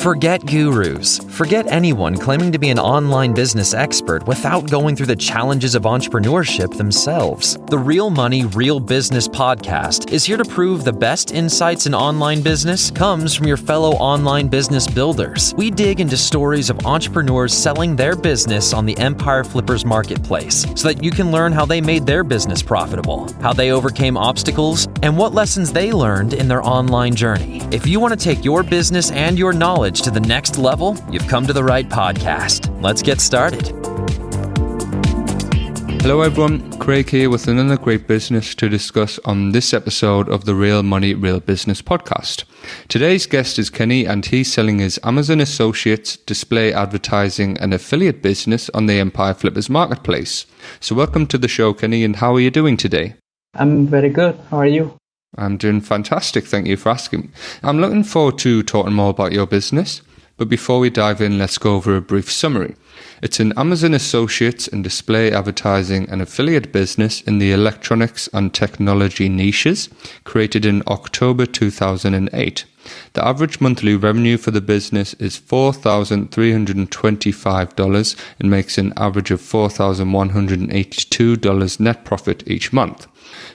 Forget gurus. Forget anyone claiming to be an online business expert without going through the challenges of entrepreneurship themselves. The Real Money, Real Business podcast is here to prove the best insights in online business comes from your fellow online business builders. We dig into stories of entrepreneurs selling their business on the Empire Flippers marketplace so that you can learn how they made their business profitable, how they overcame obstacles, and what lessons they learned in their online journey. If you want to take your business and your knowledge to the next level, you've come to the right podcast. Let's get started. Hello everyone, Craig here with another great business to discuss on this episode of the Real Money, Real Business podcast. Today's guest is Kenny and he's selling his Amazon Associates, display advertising and affiliate business on the Empire Flippers marketplace. So welcome to the show, Kenny, and how are you doing today? I'm very good. How are you? I'm doing fantastic, thank you for asking. I'm looking forward to talking more about your business, but before we dive in, let's go over a brief summary. It's an Amazon Associates and display advertising and affiliate business in the electronics and technology niches, created in October 2008. The average monthly revenue for the business is $4,325 and makes an average of $4,182 net profit each month.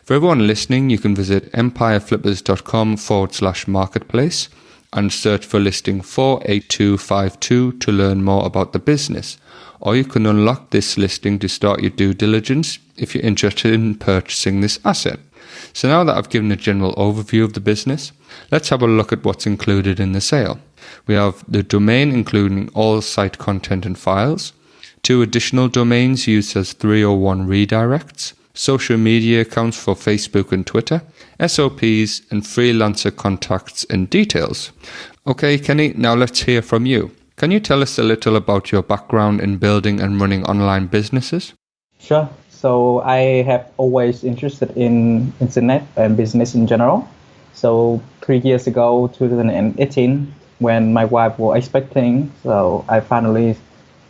For everyone listening, you can visit empireflippers.com/marketplace and search for listing 48252 to learn more about the business. Or you can unlock this listing to start your due diligence if you're interested in purchasing this asset. So now that I've given a general overview of the business, let's have a look at what's included in the sale. We have the domain including all site content and files, 2 additional domains used as 301 redirects, social media accounts for Facebook and Twitter, SOPs, and freelancer contacts and details. Okay, Kenny, now let's hear from you. Can you tell us a little about your background in building and running online businesses? Sure. So I have always interested in internet and business in general. So 3 years ago, 2018, when my wife was expecting, so I finally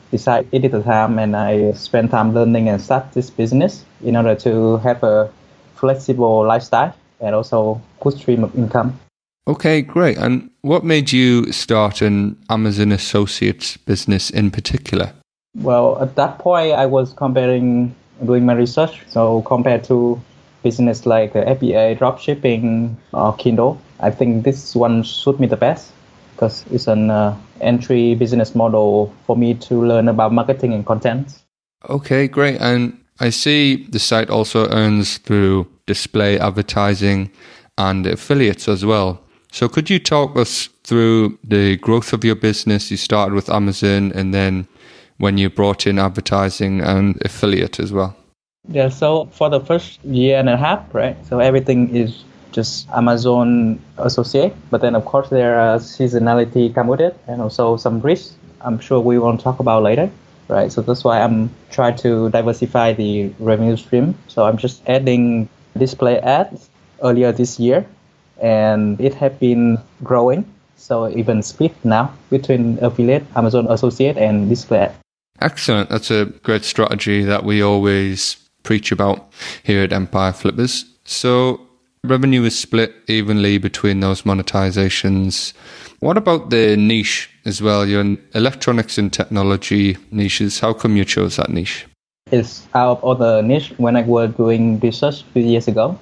decided it is the time and I spent time learning and start this business in order to have a flexible lifestyle and also good stream of income. Okay, great. And what made you start an Amazon Associates business in particular? Well, at that point, I was doing my research. So compared to business like FBA, dropshipping, or Kindle, I think this one suits me the best because it's an entry business model for me to learn about marketing and content. Okay, great. And I see the site also earns through display advertising and affiliates as well. So could you talk us through the growth of your business? You started with Amazon and then when you brought in advertising and affiliate as well. Yeah, so for the first year and a half, right? So everything is just Amazon Associate, but then of course there are seasonality come with it and also some risks I'm sure we won't talk about later, right? So that's why I'm trying to diversify the revenue stream. So I'm just adding display ads earlier this year and it has been growing. So even split now between affiliate, Amazon Associate and display ad. Excellent. That's a great strategy that we always preach about here at Empire Flippers. So revenue is split evenly between those monetizations. What about the niche as well? You're in electronics and technology niches. How come you chose that niche? It's out of the niche. When I was doing research a few years ago,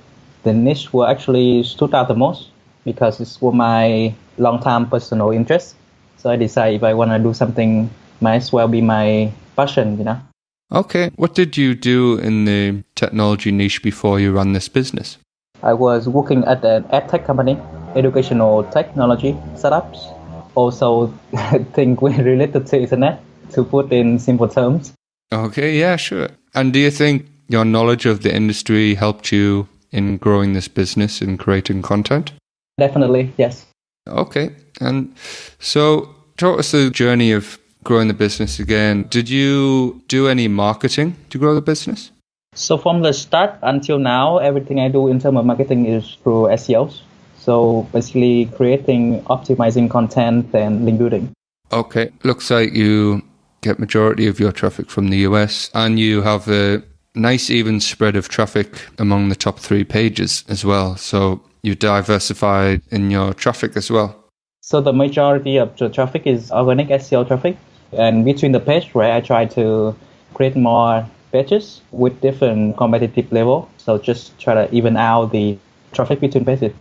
the niche will actually stood out the most because it's for my long-time personal interest. So I decided if I want to do something, might as well be my passion, you know. Okay. What did you do in the technology niche before you ran this business? I was working at an ad tech company, educational technology startups. Also, think we related to internet, to put in simple terms. Okay, yeah, sure. And do you think your knowledge of the industry helped you in growing this business and creating content? Definitely, yes. Okay. And so talk us through the journey of growing the business again. Did you do any marketing to grow the business? So from the start until now, everything I do in terms of marketing is through SEOs. So basically creating, optimizing content and link building. Okay. Looks like you get majority of your traffic from the US and you have a nice even spread of traffic among the top 3 pages as well. So you diversified in your traffic as well. So the majority of the traffic is organic SEO traffic. And between the page, right, I try to create more pages with different competitive level. So just try to even out the traffic between pages.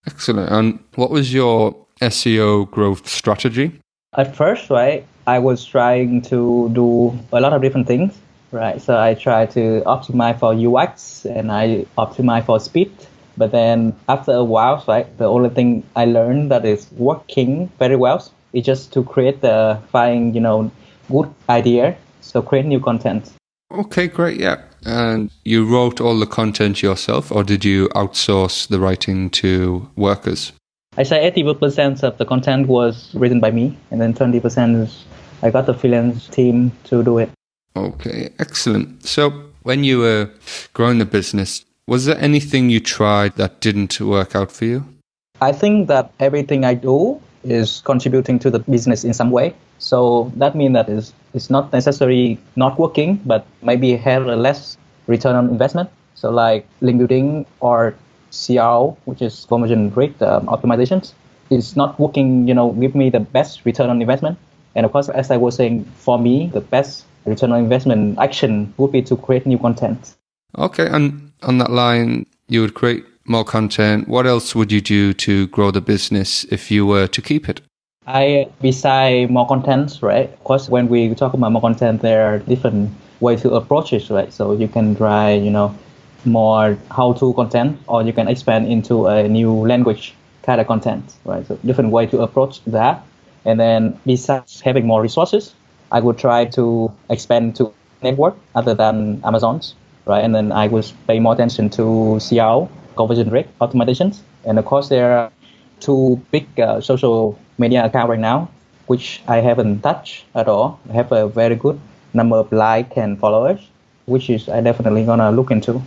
Excellent. And what was your SEO growth strategy? At first, right, I was trying to do a lot of different things, right? So I try to optimize for UX and I optimize for speed. But then after a while, right, the only thing I learned that is working very well is just to create find, good idea. So create new content. Okay, great. Yeah. And you wrote all the content yourself, or did you outsource the writing to workers? I say 80% of the content was written by me, and then 20% is I got the freelance team to do it. Okay, excellent. So when you were growing the business, was there anything you tried that didn't work out for you? I think that everything I do is contributing to the business in some way. So that means that it's not necessarily not working, but maybe have a less return on investment. So like link building or CRO, which is conversion rate optimizations, is not working, give me the best return on investment. And of course, as I was saying, for me, the best return on investment action would be to create new content. Okay, and on that line, you would create more content. What else would you do to grow the business if you were to keep it? Beside more content, right? Of course, when we talk about more content, there are different ways to approach it, right? So you can try, more how-to content, or you can expand into a new language kind of content, right? So different way to approach that. And then besides having more resources, I would try to expand to network other than Amazon's, right? And then I would pay more attention to CRO, conversion rate optimizations. And of course, there are two big social media accounts right now, which I haven't touched at all. I have a very good number of likes and followers, which is I definitely gonna look into.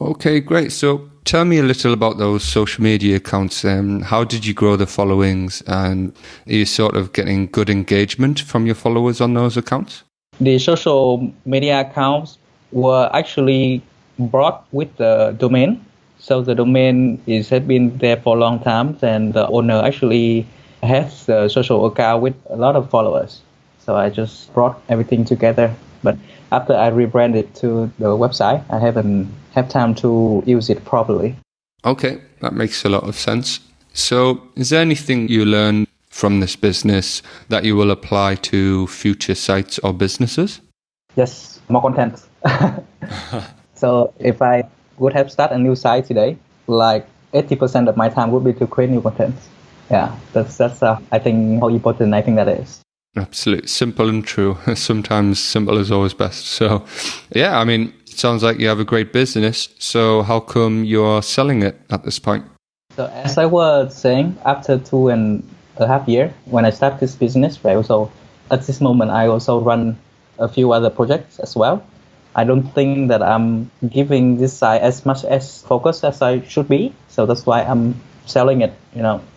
Okay, great. So tell me a little about those social media accounts. How did you grow the followings, and are you sort of getting good engagement from your followers on those accounts? The social media accounts were actually brought with the domain. So the domain has been there for a long time, and the owner actually has the social account with a lot of followers. So I just brought everything together. But after I rebranded to the website, I haven't had time to use it properly. Okay, that makes a lot of sense. So is there anything you learned from this business that you will apply to future sites or businesses? Yes, more content. So if I would have started a new site today, like 80% of my time would be to create new content. Yeah, that's I think how important I think that is. Absolutely. Simple and true. Sometimes simple is always best. So, yeah, I mean, it sounds like you have a great business. So how come you're selling it at this point? So as I was saying, after 2.5 years, when I started this business, right, so at this moment, I also run a few other projects as well. I don't think that I'm giving this side as much as focus as I should be. So that's why I'm selling it.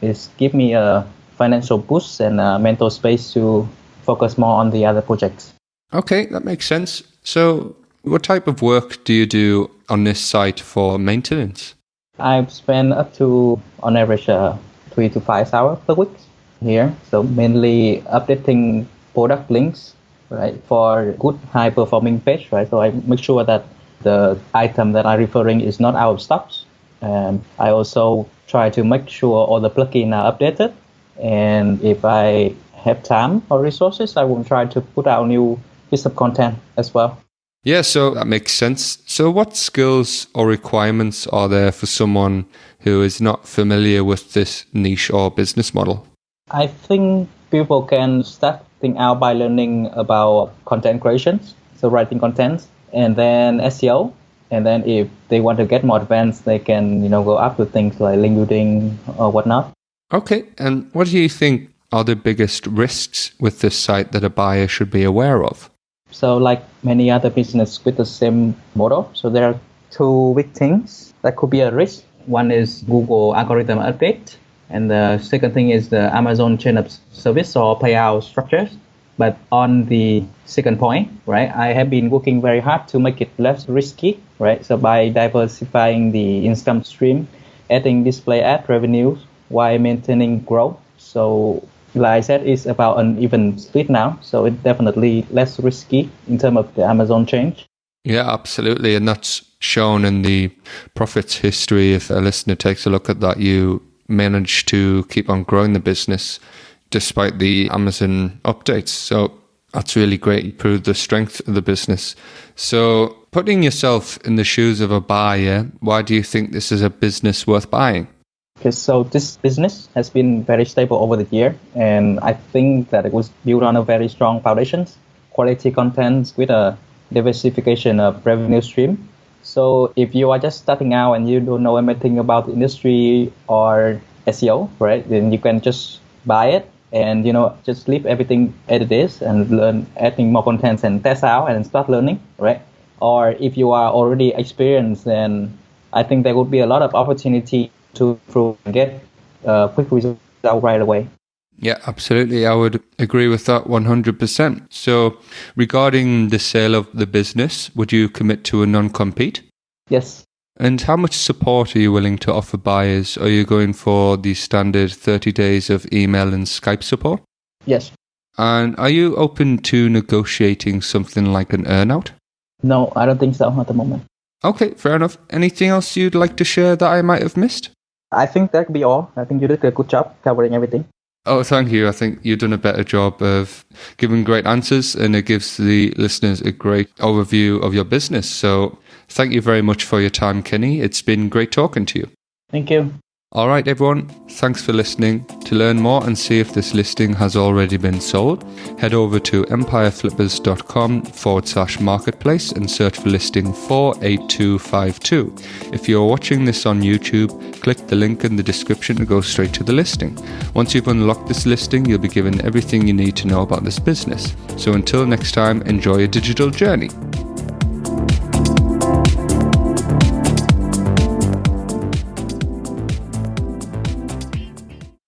It's give me a financial boost and mental space to focus more on the other projects. Okay, that makes sense. So what type of work do you do on this site for maintenance? I've spent up to, on average, 3 to 5 hours per week here. So mainly updating product links, right, for good high performing page, right? So I make sure that the item that I'm referring is not out of stock. And I also try to make sure all the plugins are updated. And if I have time or resources, I will try to put out new piece of content as well. Yeah, so that makes sense. So what skills or requirements are there for someone who is not familiar with this niche or business model? I think people can start out by learning about content creations, so writing content, and then SEO. And then if they want to get more advanced, they can, go up to things like link building or whatnot. Okay, and what do you think are the biggest risks with this site that a buyer should be aware of? So like many other businesses with the same model, so there are two big things that could be a risk. One is Google algorithm update, and the second thing is the Amazon chain of service or payout structures. But on the second point, right, I have been working very hard to make it less risky, right? So by diversifying the income stream, adding display ad revenues while maintaining growth. So Like I said, it's about an even split now, so it's definitely less risky in terms of the Amazon change. Yeah, absolutely. And that's shown in the profits history. If a listener takes a look at that, you managed to keep on growing the business despite the Amazon updates. So that's really great. You proved the strength of the business. So putting yourself in the shoes of a buyer, why do you think this is a business worth buying? Okay, so this business has been very stable over the year, and I think that it was built on a very strong foundations, quality content with a diversification of revenue stream. So if you are just starting out and you don't know anything about the industry or SEO, right, then you can just buy it and just leave everything as it is and learn adding more contents and test out and start learning, right? Or if you are already experienced, then I think there would be a lot of opportunity to improve and get quick results right away. Yeah, absolutely. I would agree with that 100%. So regarding the sale of the business, would you commit to a non-compete? Yes. And how much support are you willing to offer buyers? Are you going for the standard 30 days of email and Skype support? Yes. And are you open to negotiating something like an earnout? No, I don't think so at the moment. Okay, fair enough. Anything else you'd like to share that I might have missed? I think that could be all. I think you did a good job covering everything. Oh, thank you. I think you've done a better job of giving great answers, and it gives the listeners a great overview of your business. So thank you very much for your time, Kenny. It's been great talking to you. Thank you. All right, everyone. Thanks for listening. To learn more and see if this listing has already been sold, head over to empireflippers.com/marketplace and search for listing 48252. If you're watching this on YouTube, click the link in the description to go straight to the listing. Once you've unlocked this listing, you'll be given everything you need to know about this business. So until next time, enjoy your digital journey.